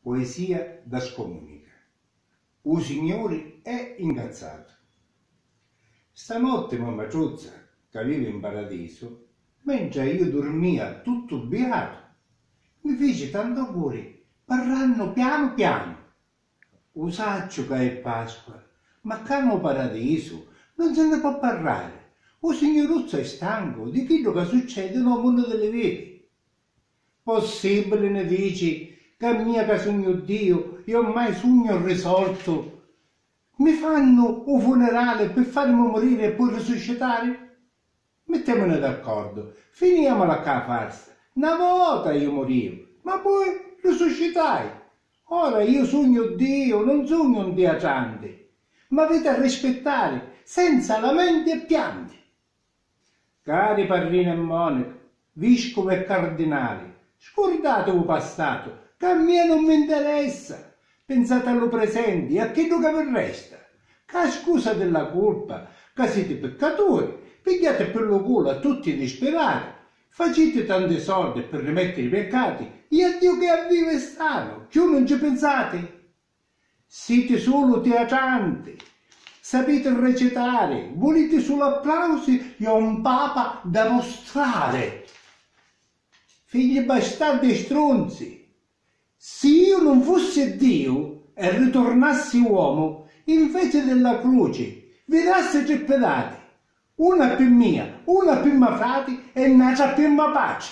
Poesia da scomunica. Il Signore è incazzato. Stanotte mamma Ciuzza, che vive in paradiso, mentre io dormia tutto beato, mi fece tanto cuore, parlando piano piano. Usaccio che è Pasqua, ma cano paradiso non se ne può parlare. Il Signoruzzo è stanco di quello che succede nel mondo delle vite. Possibile, ne dici, che a mia che sogno Dio e ormai sogno risolto, mi fanno un funerale per farmi morire e poi risuscitare? Mettiamone d'accordo, finiamola qua la farsa. Una volta io morivo, ma poi risuscitai. Ora io sogno Dio, non sogno un diacante, ma avete a rispettare senza lamenti e pianti. Cari padrini e monaci, vescovi e cardinali, scordate il passato, che a me non mi interessa. Pensate allo presente e a quello che vi resta. Che a scusa della colpa, che siete peccatori, pigliate per lo culo a tutti i disperati, facete tanti soldi per rimettere i peccati e a Dio che è vivo e sano, più non ci pensate. Siete solo teatranti, sapete recitare, volete solo applausi e un papa da mostrare. Figli bastardi e stronzi, se io non fossi Dio e ritornassi uomo, invece della croce vi dassi tre pedate, una per mia, una per mia frati e un'altra per mia pace.